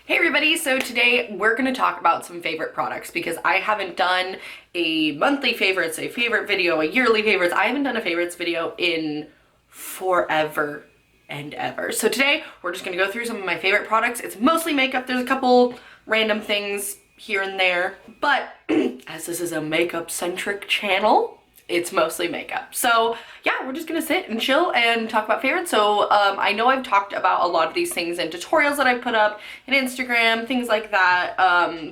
Hey everybody, so today we're going to talk about some favorite products because I haven't done a monthly favorites, a favorite video, a yearly favorites. I haven't done a favorites video in forever and ever. So today we're just going to go through some of my favorite products. It's mostly makeup. There's a couple random things here and there, but as this is a makeup centric channel, it's mostly makeup. So yeah, we're just gonna sit and chill and talk about favorites. So I know I've talked about a lot of these things in tutorials that I put up in Instagram, things like that,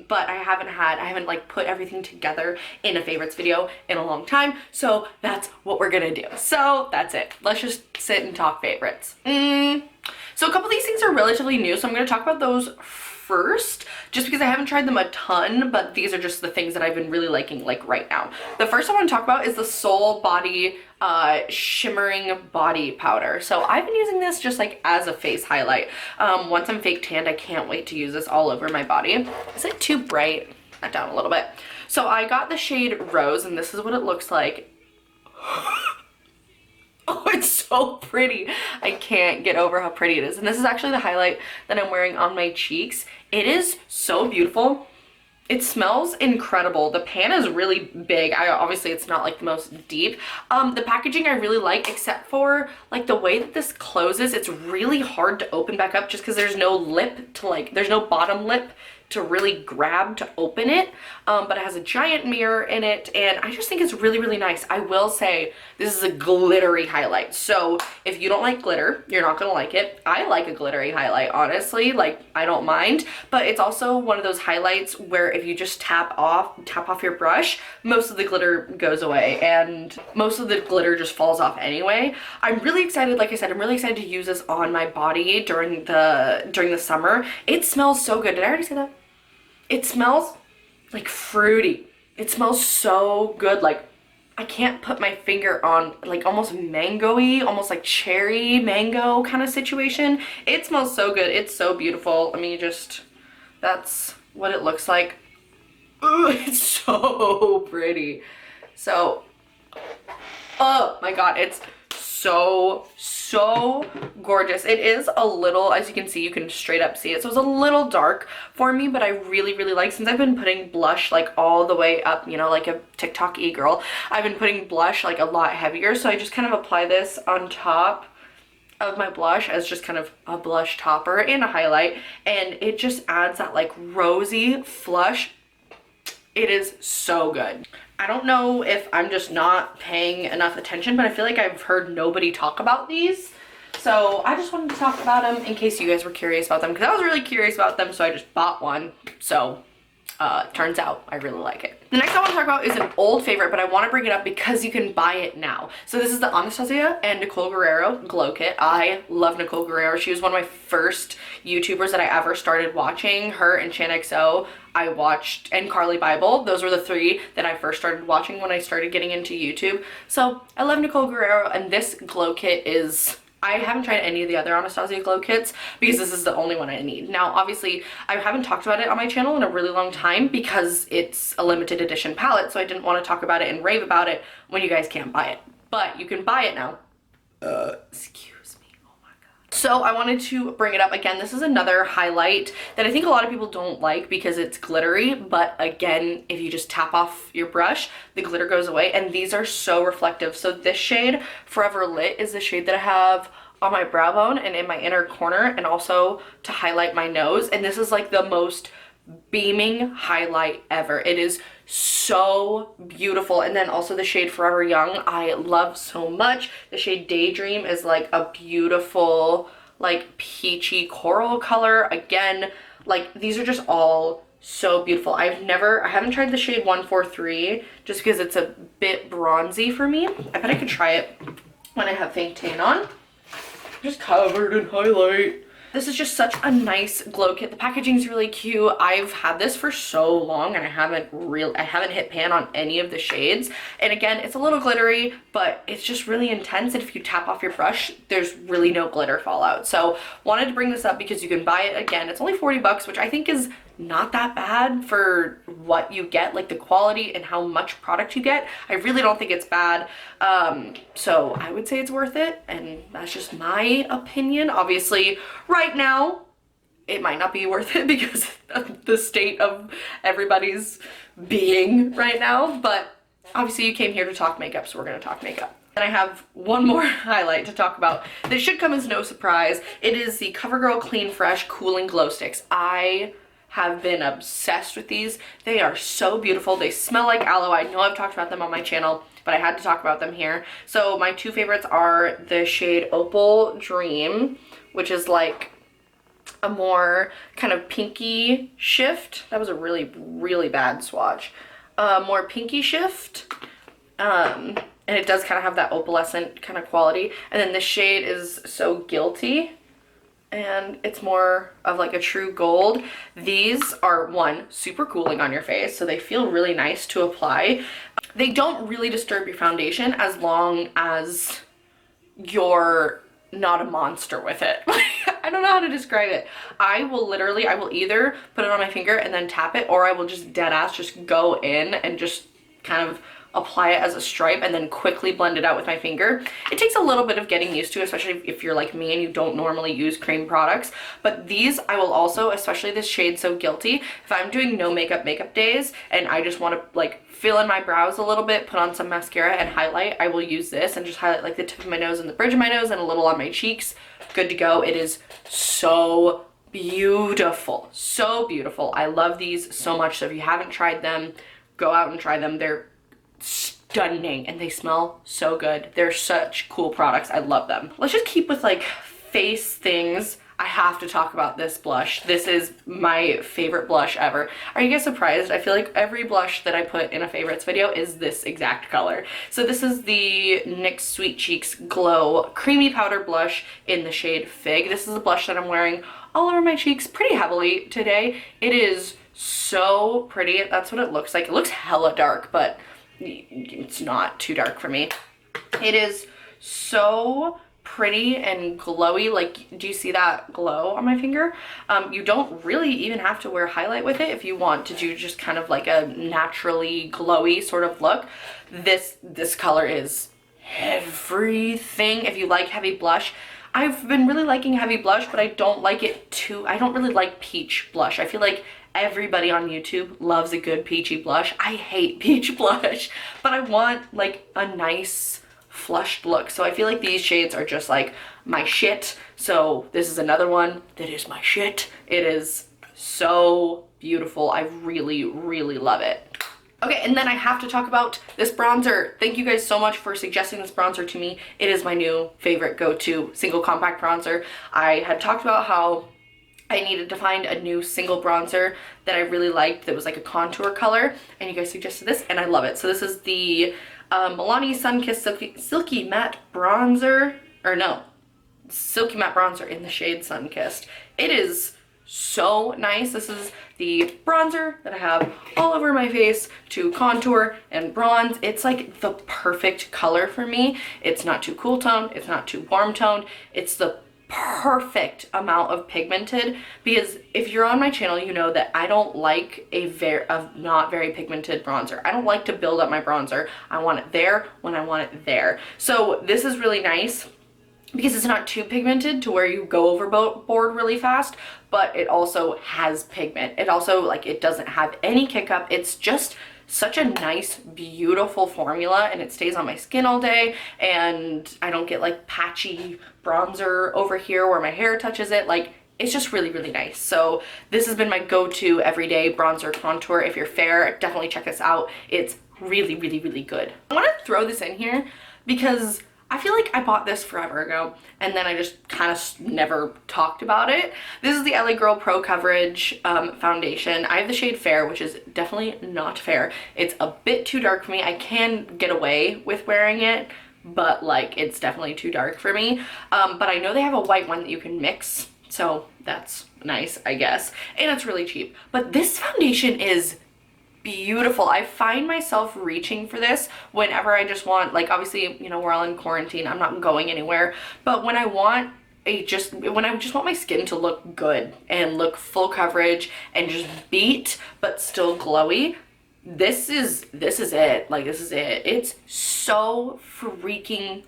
but I haven't like put everything together in a favorites video in a long time. So that's what we're gonna do. So that's it. Let's just sit and talk favorites. So a couple of these things are relatively new, so I'm gonna talk about those first, just because I haven't tried them a ton, but these are just the things that I've been really liking like right now. The first I want to talk about is the Soul Body shimmering body powder. So I've been using this just like as a face highlight. Once I'm fake tanned, I can't wait to use this all over my body. Is it too bright? That down a little bit. So I got the shade Rose, and this is what it looks like. Oh, it's so pretty. I can't get over how pretty it is. And this is actually the highlight that I'm wearing on my cheeks. It is so beautiful. It smells incredible. The pan is really big. Obviously it's not like the most deep. The packaging I really like, except for like the way that this closes. It's really hard to open back up just because there's no lip to like, there's no bottom lip to really grab to open it, but it has a giant mirror in it, and I just think it's really, really nice. I will say this is a glittery highlight, so if you don't like glitter, you're not gonna like it. I like a glittery highlight, honestly, like I don't mind, but it's also one of those highlights where if you just tap off your brush, most of the glitter goes away, and most of the glitter just falls off anyway. I'm really excited, like I said, I'm really excited to use this on my body during the summer. It smells so good. Did I already say that? It smells like fruity. It smells so good. Like I can't put my finger on, like almost mango-y, almost like cherry mango kind of situation. It smells so good. It's so beautiful. I mean, that's what it looks like. Ooh, it's so pretty. So, oh my God, it's so gorgeous. It is a little, as you can see, you can straight up see it, so it's a little dark for me, but I really like, since I've been putting blush like all the way up, you know, like a TikTok e-girl, I've been putting blush like a lot heavier, so I just kind of apply this on top of my blush as just kind of a blush topper and a highlight, and it just adds that like rosy flush. It is so good. I don't know if I'm just not paying enough attention, but I feel like I've heard nobody talk about these. So I just wanted to talk about them in case you guys were curious about them, because I was really curious about them, so I just bought one. So turns out I really like it. The next I want to talk about is an old favorite, but I want to bring it up because you can buy it now. So this is the Anastasia and Nicole Guerrero Glow Kit. I love Nicole Guerrero. She was one of my first YouTubers that I ever started watching. Her and XO I watched, and Carly Bible. Those were the three that I first started watching when I started getting into YouTube. So I love Nicole Guerrero, and this glow kit is, I haven't tried any of the other Anastasia glow kits because this is the only one I need. Now, obviously, I haven't talked about it on my channel in a really long time because it's a limited edition palette, so I didn't want to talk about it and rave about it when you guys can't buy it. But you can buy it now. Excuse me. Oh my God. So I wanted to bring it up again. This is another highlight that I think a lot of people don't like because it's glittery, but again, if you just tap off your brush, the glitter goes away, and these are so reflective. So this shade, Forever Lit, is the shade that I have on my brow bone and in my inner corner, and also to highlight my nose, and this is like the most beaming highlight ever. It is so beautiful. And then also the shade Forever Young I love so much. The shade Daydream is like a beautiful like peachy coral color. Again, like these are just all so beautiful. I haven't tried the shade 143 just because it's a bit bronzy for me. I bet I could try it when I have fake tan on. Just covered in highlight. This is just such a nice glow kit. The packaging is really cute. I've had this for so long and I haven't hit pan on any of the shades. And again, it's a little glittery, but it's just really intense. And if you tap off your brush, there's really no glitter fallout. So wanted to bring this up because you can buy it. Again, it's only 40 bucks, which I think is not that bad for what you get, like the quality and how much product you get. I really don't think it's bad. So I would say it's worth it, and that's just my opinion. Obviously right now it might not be worth it because of the state of everybody's being right now, but obviously you came here to talk makeup, so we're gonna talk makeup. And I have one more highlight to talk about. This should come as no surprise. It is the CoverGirl Clean Fresh Cooling Glow Sticks. I have been obsessed with these. They are so beautiful. They smell like aloe. I know I've talked about them on my channel, but I had to talk about them here. So my two favorites are the shade Opal Dream, which is like a more kind of pinky shift. That was a really, really bad swatch. More pinky shift. And it does kind of have that opalescent kind of quality. And then this shade is So Guilty, and it's more of like a true gold. These are, one, super cooling on your face, so they feel really nice to apply. They don't really disturb your foundation as long as you're not a monster with it. I don't know how to describe it. I will either put it on my finger and then tap it, or I will just dead ass just go in and just kind of apply it as a stripe and then quickly blend it out with my finger. It takes a little bit of getting used to, especially if you're like me and you don't normally use cream products. But these I will also, especially this shade So Guilty, if I'm doing no makeup days and I just want to like fill in my brows a little bit, put on some mascara and highlight, I will use this and just highlight like the tip of my nose and the bridge of my nose and a little on my cheeks. Good to go. It is so beautiful. So beautiful. I love these so much. So if you haven't tried them, go out and try them. They're stunning and they smell so good. They're such cool products. I love them. Let's just keep with like face things. I have to talk about this blush. This is my favorite blush ever. Are you guys surprised? I feel like every blush that I put in a favorites video is this exact color. So this is the NYX Sweet Cheeks Glow Creamy Powder Blush in the shade Fig. This is a blush that I'm wearing all over my cheeks pretty heavily today. It is so pretty. That's what it looks like. It looks hella dark, but it's not too dark for me. It is so pretty and glowy. Like, do you see that glow on my finger? You don't really even have to wear highlight with it if you want to do just kind of like a naturally glowy sort of look. This color is everything. If you like heavy blush, I've been really liking heavy blush, but I don't like it too. I don't really like peach blush. I feel like everybody on YouTube loves a good peachy blush. I hate peach blush, but I want like a nice flushed look. So I feel like these shades are just like my shit. So this is another one that is my shit. It is so beautiful. I really, really love it. Okay, and then I have to talk about this bronzer. Thank you guys so much for suggesting this bronzer to me. It is my new favorite go-to single compact bronzer. I had talked about how I needed to find a new single bronzer that I really liked that was like a contour color, and you guys suggested this, and I love it. So this is the Milani Sunkissed Silky Matte Bronzer, or no, Silky Matte Bronzer in the shade Sunkissed. It is so nice. This is the bronzer that I have all over my face to contour and bronze. It's like the perfect color for me. It's not too cool toned, it's not too warm toned. It's the perfect amount of pigmented, because if you're on my channel, you know that I don't like a not very pigmented bronzer. I don't like to build up my bronzer. I want it there when I want it there. So this is really nice because it's not too pigmented to where you go overboard really fast, but it also has pigment. It also, like, it doesn't have any kick up. It's just such a nice, beautiful formula, and it stays on my skin all day, and I don't get like patchy bronzer over here where my hair touches it. Like, it's just really, really nice. So this has been my go-to everyday bronzer contour. If you're fair, definitely check this out. It's really, really, really good. I want to throw this in here because I feel like I bought this forever ago and then I just kind of never talked about it. This is the LA Girl Pro Coverage foundation. I have the shade Fair, which is definitely not fair. It's a bit too dark for me. I can get away with wearing it, but like, it's definitely too dark for me. But I know they have a white one that you can mix, so that's nice, I guess. And it's really cheap. But this foundation is beautiful. I find myself reaching for this whenever I just want, like, obviously, you know, we're all in quarantine, I'm not going anywhere, but when I want when I just want my skin to look good and look full coverage and just beat but still glowy, this is it. Like, this is it. It's so freaking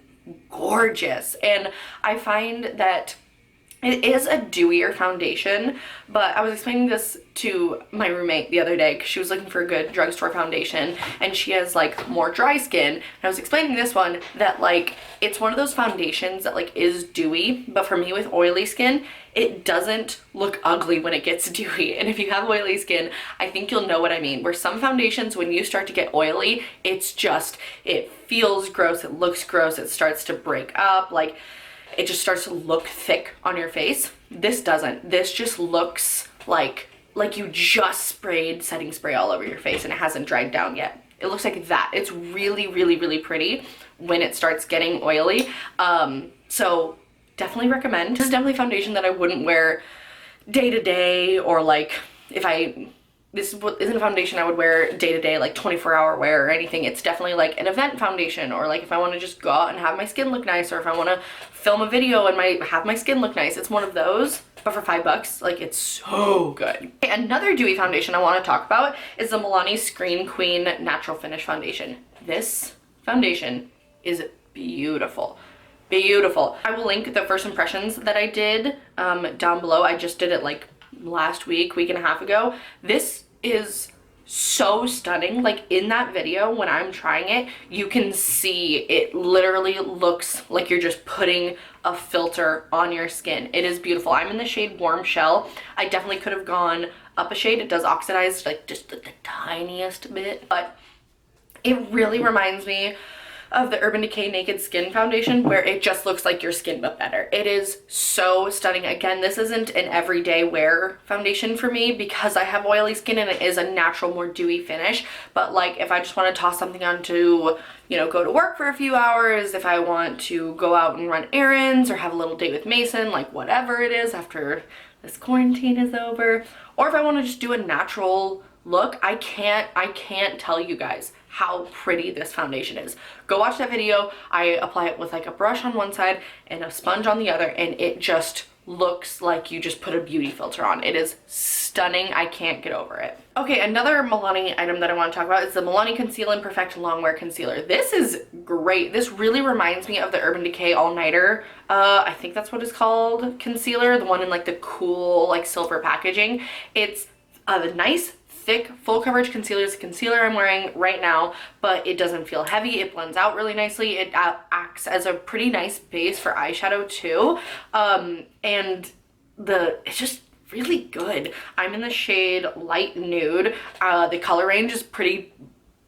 gorgeous. And I find that It is a dewier foundation, but I was explaining this to my roommate the other day because she was looking for a good drugstore foundation, and she has like more dry skin. And I was explaining this one that like it's one of those foundations that like is dewy, but for me with oily skin, it doesn't look ugly when it gets dewy. And if you have oily skin, I think you'll know what I mean. Where some foundations, when you start to get oily, it's just, it feels gross, it looks gross, it starts to break up, like it just starts to look thick on your face. This doesn't. This just looks like you just sprayed setting spray all over your face and it hasn't dried down yet. It looks like that. It's really, really, really pretty when it starts getting oily. So definitely recommend. This is definitely foundation that I wouldn't wear day to day, or like this isn't a foundation I would wear day to day, like 24-hour wear or anything. It's definitely like an event foundation, or like if I want to just go out and have my skin look nice, or if I want to film a video and have my skin look nice. It's one of those, but for $5, like it's so good. Okay, another dewy foundation I want to talk about is the Milani Screen Queen Natural Finish Foundation. This foundation is beautiful. Beautiful. I will link the first impressions that I did down below. I just did it like last week and a half ago. This is so stunning. Like in that video when I'm trying it, you can see it literally looks like you're just putting a filter on your skin. It is beautiful. I'm in the shade Warm Shell. I definitely could have gone up a shade. It does oxidize like just the tiniest bit, but it really reminds me of the Urban Decay Naked Skin Foundation, where it just looks like your skin but better. It is so stunning. Again, this isn't an everyday wear foundation for me because I have oily skin and it is a natural, more dewy finish. But like if I just want to toss something on to, you know, go to work for a few hours, if I want to go out and run errands or have a little date with Mason, like whatever it is after this quarantine is over, or if I want to just do a natural look, I can't tell you guys how pretty this foundation is. Go watch that video. I apply it with like a brush on one side and a sponge on the other, and it just looks like you just put a beauty filter on. It is stunning. I can't get over it. Okay, another Milani item that I want to talk about is the Milani Conceal and Perfect Longwear Concealer. This is great. This really reminds me of the Urban Decay All Nighter, I think that's what it's called, concealer, the one in like the cool like silver packaging. It's a nice thick full coverage concealer. Is the concealer I'm wearing right now, but it doesn't feel heavy. It blends out really nicely. It acts as a pretty nice base for eyeshadow too, and it's just really good. I'm in the shade Light Nude. The color range is pretty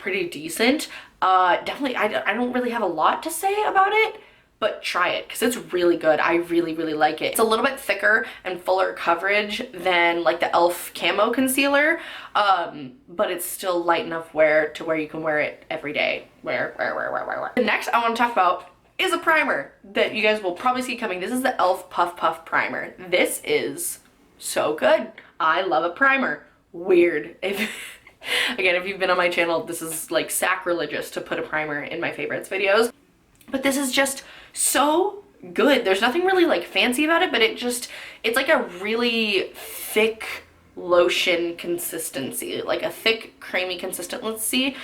decent. Definitely, I don't really have a lot to say about it, but try it because it's really good. I really like it. It's a little bit thicker and fuller coverage than like the e.l.f. Camo Concealer, but it's still light enough wear to where you can wear it every day. Wear. The next I want to talk about is a primer that you guys will probably see coming. This is the e.l.f. Puff Puff Primer. This is so good. I love a primer. Weird. Again, if you've been on my channel, this is like sacrilegious to put a primer in my favorites videos. But this is just so good. There's nothing really like fancy about it, but it's like a really thick lotion consistency, like a thick creamy consistency,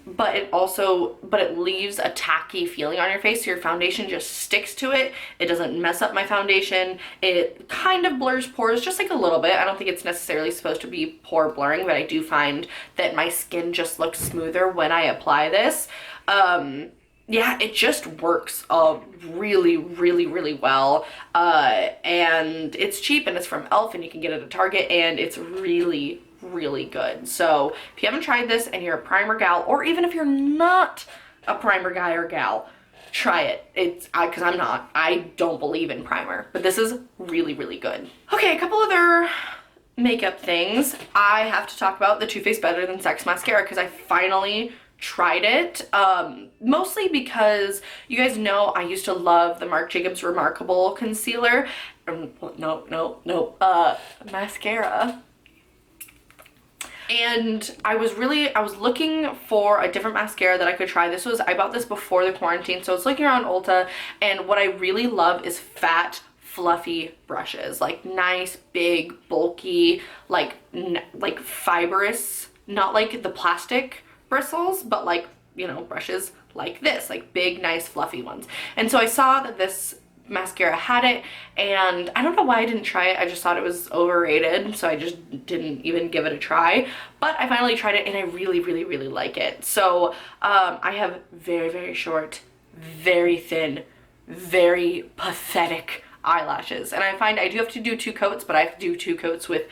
but it leaves a tacky feeling on your face, so your foundation just sticks to it. It doesn't mess up my foundation. It kind of blurs pores just like a little bit. I don't think it's necessarily supposed to be pore blurring, but I do find that my skin just looks smoother when I apply this. Yeah, it just works really well, and it's cheap, and it's from e.l.f. and you can get it at Target, and it's really good. So if you haven't tried this and you're a primer gal, or even if you're not a primer guy or gal, try it. Because I'm not. I don't believe in primer, but this is really good. Okay, a couple other makeup things. I have to talk about the Too Faced Better Than Sex mascara because I finally tried it, mostly because you guys know I used to love the Marc Jacobs Remarkable concealer, mascara, and I was looking for a different mascara that I could try. I bought this before the quarantine, so it's looking around Ulta, and what I really love is fat, fluffy brushes, like nice, big, bulky, like fibrous, not like the plastic bristles, but like, you know, brushes like this, like big, nice, fluffy ones. And so I saw that this mascara had it, and I don't know why I didn't try it. I just thought it was overrated, so I just didn't even give it a try. But I finally tried it and I really, really, really like it. So I have very, very short, very thin, very pathetic eyelashes, and I find I do have to do 2 coats, but I have to do 2 coats with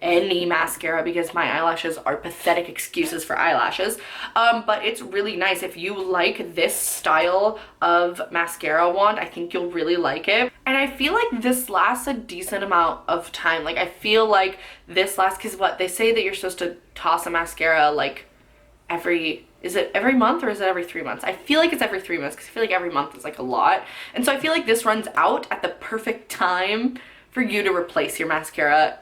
any mascara because my eyelashes are pathetic excuses for eyelashes. But it's really nice. If you like this style of mascara wand, I think you'll really like it. And I feel like this lasts a decent amount of time. Like I feel like this lasts, because what they say that you're supposed to toss a mascara like is it every month or is it every 3 months? I feel like it's every 3 months because I feel like every month is like a lot. And so I feel like this runs out at the perfect time for you to replace your mascara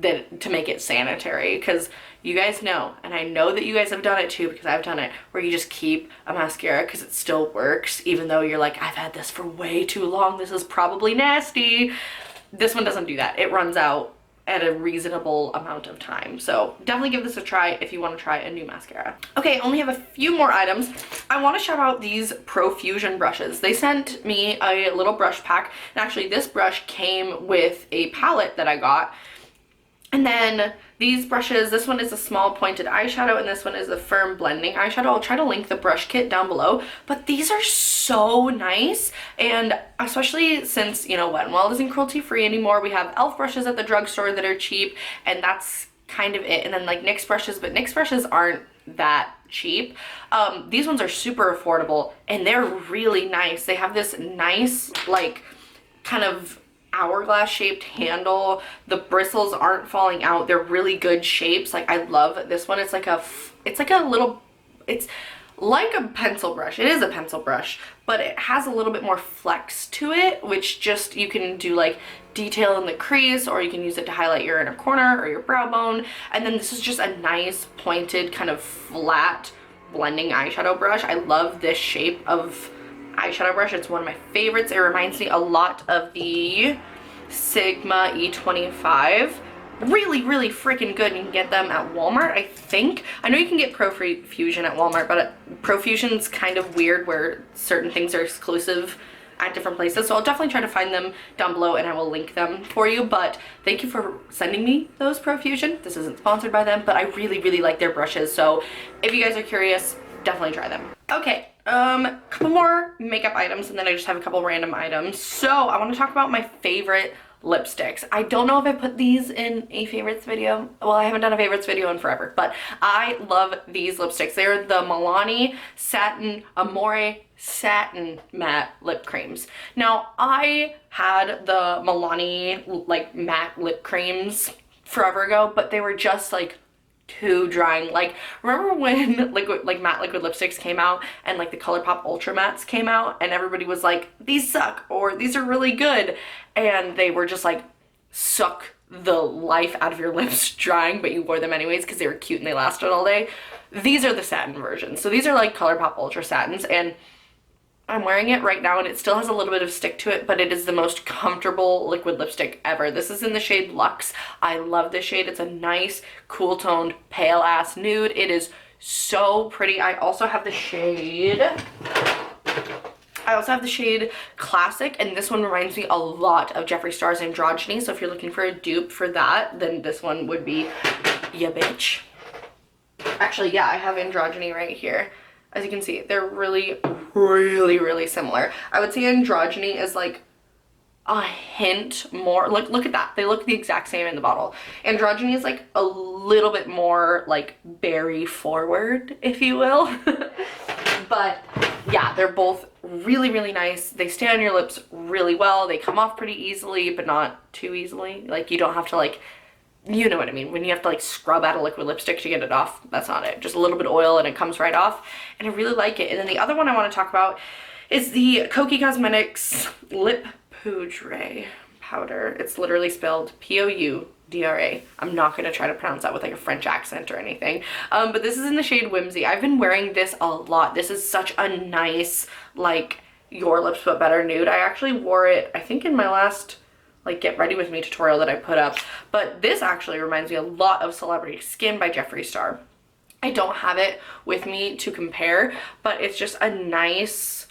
to make it sanitary, because you guys know, and I know that you guys have done it too because I've done it, where you just keep a mascara because it still works even though you're like, I've had this for way too long, this is probably nasty. This one doesn't do that. It runs out at a reasonable amount of time. So definitely give this a try if you want to try a new mascara. Okay, I only have a few more items. I want to shout out these Profusion brushes. They sent me a little brush pack, and actually this brush came with a palette that I got. And then these brushes, this one is a small pointed eyeshadow and this one is a firm blending eyeshadow. I'll try to link the brush kit down below, but these are so nice. And especially since, you know, Wet n Wild isn't cruelty free anymore, we have e.l.f. brushes at the drugstore that are cheap, and that's kind of it. And then like NYX brushes, but NYX brushes aren't that cheap. These ones are super affordable and they're really nice. They have this nice like kind of hourglass shaped handle. The bristles aren't falling out. They're really good shapes. Like I love this one. It's like a pencil brush. It is a pencil brush, but it has a little bit more flex to it, which just you can do like detail in the crease, or you can use it to highlight your inner corner or your brow bone. And then this is just a nice pointed kind of flat blending eyeshadow brush. I love this shape of eyeshadow brush. It's one of my favorites. It reminds me a lot of the Sigma E25. Really, really freaking good. You can get them at Walmart, I think. I know you can get Profusion at Walmart, but Profusion's kind of weird where certain things are exclusive at different places. So I'll definitely try to find them down below and I will link them for you. But thank you for sending me those Profusion. This isn't sponsored by them, but I really, really like their brushes. So if you guys are curious, definitely try them. Okay. Couple more makeup items and then I just have a couple random items. So I want to talk about my favorite lipsticks. I don't know if I put these in a favorites video. Well, I haven't done a favorites video in forever, but I love these lipsticks. They're the Milani Amore Satin Matte Lip Creams. Now, I had the Milani like matte lip creams forever ago, but they were just like too drying. Like, remember when matte liquid lipsticks came out and like the ColourPop Ultra Mattes came out and everybody was like, these suck or these are really good, and they were just like suck the life out of your lips drying, but you wore them anyways because they were cute and they lasted all day. These are the satin versions. So these are like ColourPop Ultra Satins, and I'm wearing it right now and it still has a little bit of stick to it, but it is the most comfortable liquid lipstick ever. This is in the shade Luxe. I love this shade. It's a nice, cool toned, pale ass nude. It is so pretty. I also have the shade Classic, and this one reminds me a lot of Jeffree Star's Androgyny. So if you're looking for a dupe for that, then this one would be ya bitch. Actually, yeah, I have Androgyny right here. As you can see, they're really, really, really similar. I would say Androgyny is like a hint more, look at that. They look the exact same in the bottle. Androgyny is like a little bit more like berry forward, if you will. But yeah, they're both really, really nice. They stay on your lips really well. They come off pretty easily, but not too easily. Like you don't have to like, you know what I mean, when you have to like scrub out a liquid lipstick to get it off. That's not it. Just a little bit of oil and it comes right off, and I really like it. And then the other one I want to talk about is the Kokie Cosmetics Lip Poudre powder. It's literally spelled P-O-U-D-R-A. I'm not going to try to pronounce that with like a French accent or anything. But this is in the shade Whimsy. I've been wearing this a lot. This is such a nice like Your Lips But Better nude. I actually wore it, I think, in my last like get ready with me tutorial that I put up, but this actually reminds me a lot of Celebrity Skin by Jeffree Star. I don't have it with me to compare, but it's just a nice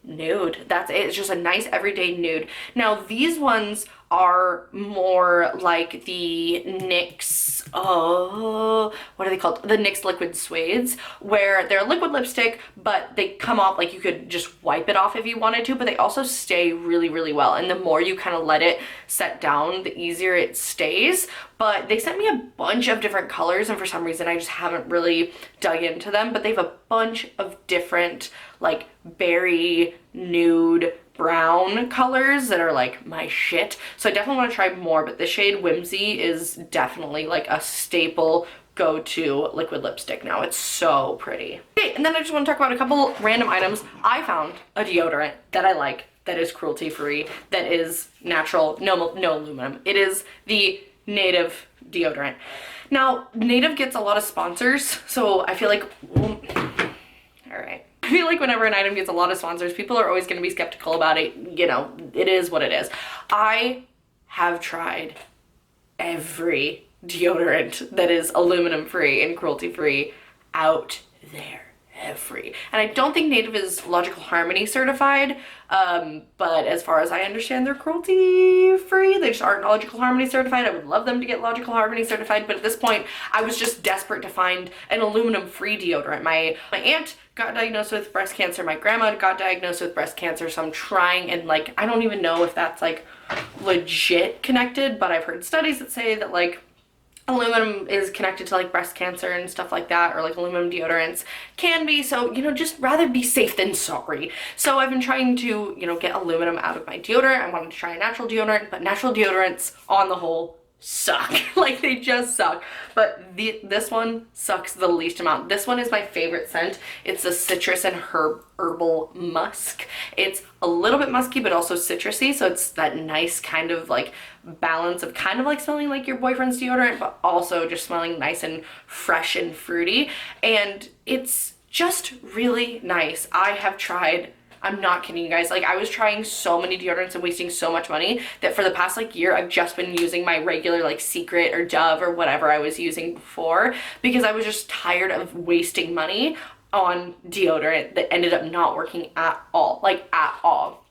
nude. That's it. It's just a nice everyday nude. Now these ones are more like the NYX, oh, what are they called? The NYX Liquid Suedes, where they're a liquid lipstick, but they come off like you could just wipe it off if you wanted to, but they also stay really, really well. And the more you kind of let it set down, the easier it stays. But they sent me a bunch of different colors, and for some reason I just haven't really dug into them, but they have a bunch of different like berry, nude, brown colors that are like my shit. So I definitely want to try more, but the shade Whimsy is definitely like a staple go-to liquid lipstick now. It's so pretty. Okay, and then I just want to talk about a couple random items. I found a deodorant that I like, that is cruelty-free, that is natural, no aluminum. It is the Native deodorant. Now, Native gets a lot of sponsors, so I feel like, well, all right. I feel like whenever an item gets a lot of sponsors, people are always going to be skeptical about it. You know, it is what it is. I have tried every deodorant that is aluminum free and cruelty free out there. Every. And I don't think Native is Logical Harmony certified, but as far as I understand, they're cruelty free. They just aren't Logical Harmony certified. I would love them to get Logical Harmony certified, but at this point I was just desperate to find an aluminum free deodorant. My aunt got diagnosed with breast cancer, my grandma got diagnosed with breast cancer, so I'm trying, and like I don't even know if that's like legit connected, but I've heard studies that say that like aluminum is connected to like breast cancer and stuff like that, or like aluminum deodorants can be, so you know, just rather be safe than sorry. So I've been trying to, you know, get aluminum out of my deodorant. I wanted to try a natural deodorant, but natural deodorants on the whole suck. Like they just suck. But this one sucks the least amount. This one is my favorite scent. It's a citrus and herbal musk. It's a little bit musky but also citrusy, so it's that nice kind of like balance of kind of like smelling like your boyfriend's deodorant, but also just smelling nice and fresh and fruity. And it's just really nice. I have tried, I'm not kidding you guys, like I was trying so many deodorants and wasting so much money that for the past like year I've just been using my regular like Secret or Dove or whatever I was using before, because I was just tired of wasting money on deodorant that ended up not working at all, like at all.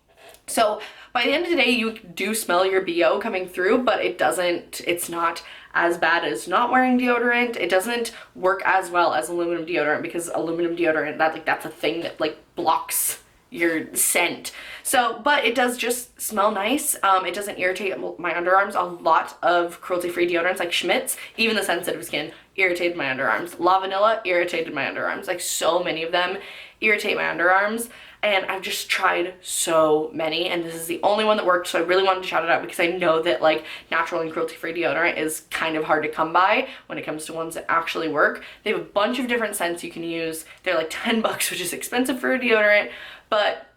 So by the end of the day you do smell your BO coming through, but it's not as bad as not wearing deodorant. It doesn't work as well as aluminum deodorant, because aluminum deodorant, that's a thing that like blocks your scent. So, but it does just smell nice. It doesn't irritate my underarms. A lot of cruelty-free deodorants like Schmidt's, even the sensitive skin, irritated my underarms. La Vanilla irritated my underarms. Like so many of them irritate my underarms, and I've just tried so many, and this is the only one that worked, so I really wanted to shout it out because I know that like natural and cruelty-free deodorant is kind of hard to come by when it comes to ones that actually work. They have a bunch of different scents you can use. They're like 10 bucks, which is expensive for a deodorant, but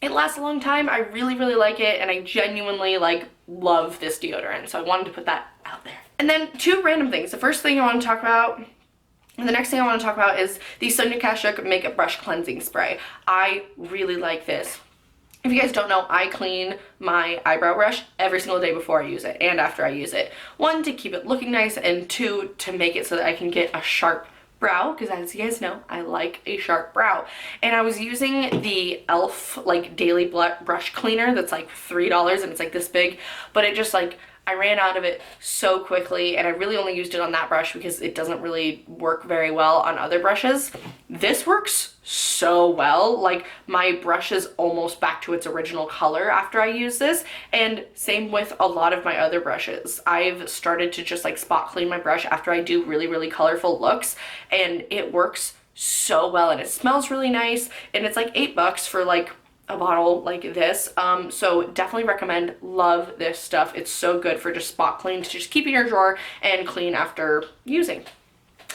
it lasts a long time. I really, really like it, and I genuinely like love this deodorant, so I wanted to put that out there. And then two random things. The first thing I want to talk about, and the next thing I want to talk about, is the Sonia Kashuk Makeup Brush Cleansing Spray. I really like this. If you guys don't know, I clean my eyebrow brush every single day before I use it and after I use it. One, to keep it looking nice, and two, to make it so that I can get a sharp brow, because as you guys know, I like a sharp brow. And I was using the e.l.f. like daily brush cleaner that's like $3, and it's like this big, but it just like, I ran out of it so quickly, and I really only used it on that brush because it doesn't really work very well on other brushes. This works so well. Like my brush is almost back to its original color after I use this, and same with a lot of my other brushes. I've started to just like spot clean my brush after I do really, really colorful looks, and it works so well, and it smells really nice, and it's like $8 for like a bottle like this. So definitely recommend, love this stuff. It's so good for just spot clean, to just keep in your drawer and clean after using.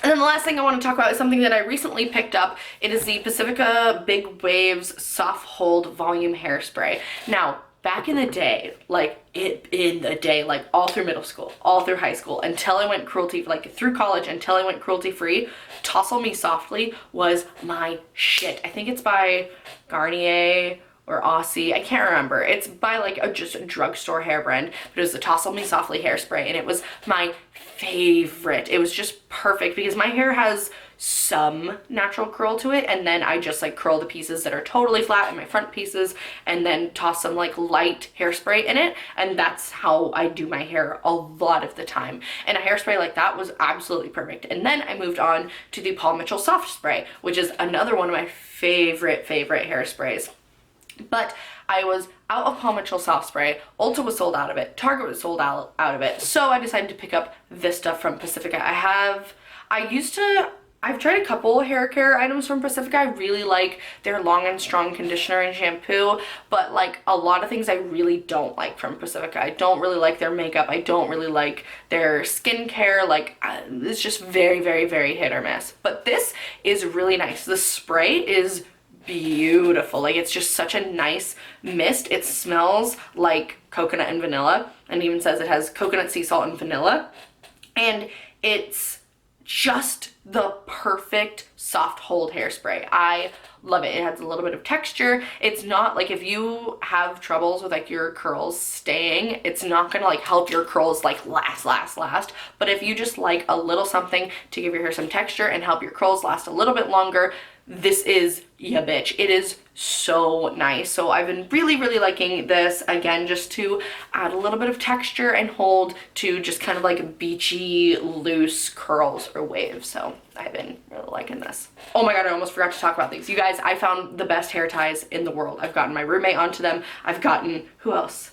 And then the last thing I want to talk about is something that I recently picked up. It is the Pacifica Big Waves Soft Hold Volume Hairspray. Now, back in the day, like all through middle school, all through high school, until I went cruelty, like through college, until I went cruelty free, Tousle Me Softly was my shit. I think it's by Garnier or Aussie, I can't remember. It's by like just a drugstore hair brand, but it was the Tousle Me Softly hairspray, and it was my favorite. It was just perfect because my hair has some natural curl to it, and then I just like curl the pieces that are totally flat in my front pieces and then toss some like light hairspray in it, and that's how I do my hair a lot of the time. And a hairspray like that was absolutely perfect. And then I moved on to the Paul Mitchell Soft Spray, which is another one of my favorite hairsprays. But I was out of Paul Mitchell Soft Spray. Ulta was sold out of it. Target was sold out of it. So I decided to pick up this stuff from Pacifica. I've tried a couple hair care items from Pacifica. I really like their Long and Strong conditioner and shampoo, but like a lot of things I really don't like from Pacifica. I don't really like their makeup. I don't really like their skincare. Like it's just very hit or miss. But this is really nice. The spray is beautiful. Like it's just such a nice mist. It smells like coconut and vanilla, and even says it has coconut, sea salt, and vanilla, and it's just the perfect soft hold hairspray. I love it. It has a little bit of texture. It's not like, if you have troubles with like your curls staying, it's not gonna like help your curls like last, but if you just like a little something to give your hair some texture and help your curls last a little bit longer, this is ya bitch. It is so nice. So I've been really liking this, again, just to add a little bit of texture and hold to just kind of like beachy loose curls or waves. So I've been really liking this. Oh my god, I almost forgot to talk about these. You guys, I found the best hair ties in the world. I've gotten my roommate onto them. I've gotten, who else?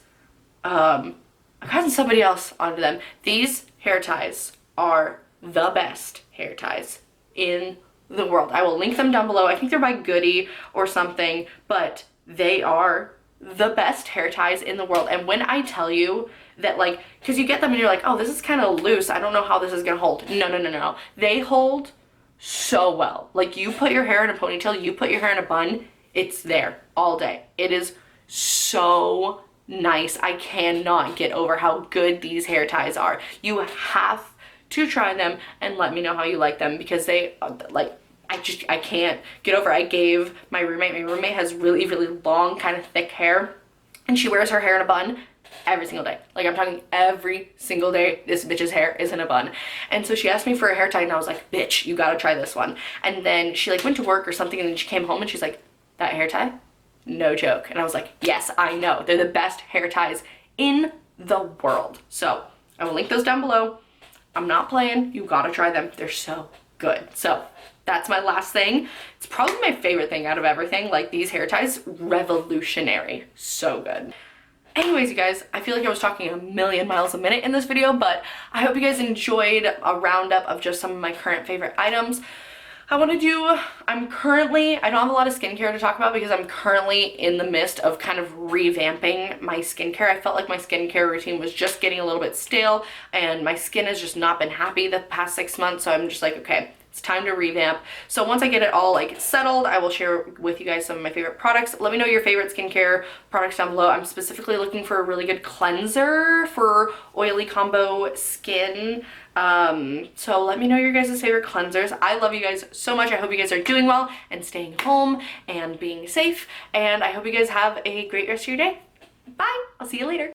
I've gotten somebody else onto them. These hair ties are the best hair ties in the world. I will link them down below. I think they're by Goody or something, but they are the best hair ties in the world. And when I tell you that, like, because you get them and you're like, oh, this is kind of loose, I don't know how this is gonna hold. No. They hold so well. Like, you put your hair in a ponytail, you put your hair in a bun, it's there all day. It is so nice. I cannot get over how good these hair ties are. You have to try them and let me know how you like them, because they like, I can't get over. I gave my roommate has really long kind of thick hair, and she wears her hair in a bun every single day. Like, I'm talking every single day this bitch's hair is in a bun. And so she asked me for a hair tie, and I was like, bitch, you gotta try this one. And then she like went to work or something, and then she came home and she's like, that hair tie? No joke. And I was like, yes, I know. They're the best hair ties in the world. So I will link those down below. I'm not playing. You gotta try them. They're so good. So that's my last thing. It's probably my favorite thing out of everything. Like, these hair ties, revolutionary. So good. Anyways, you guys, I feel like I was talking a million miles a minute in this video, but I hope you guys enjoyed a roundup of just some of my current favorite items. I don't have a lot of skincare to talk about because I'm currently in the midst of kind of revamping my skincare. I felt like my skincare routine was just getting a little bit stale, and my skin has just not been happy the past 6 months, so I'm just like, okay, it's time to revamp. So once I get it all like settled, I will share with you guys some of my favorite products. Let me know your favorite skincare products down below. I'm specifically looking for a really good cleanser for oily combo skin. So let me know your guys' favorite cleansers. I love you guys so much. I hope you guys are doing well and staying home and being safe. And I hope you guys have a great rest of your day. Bye. I'll see you later.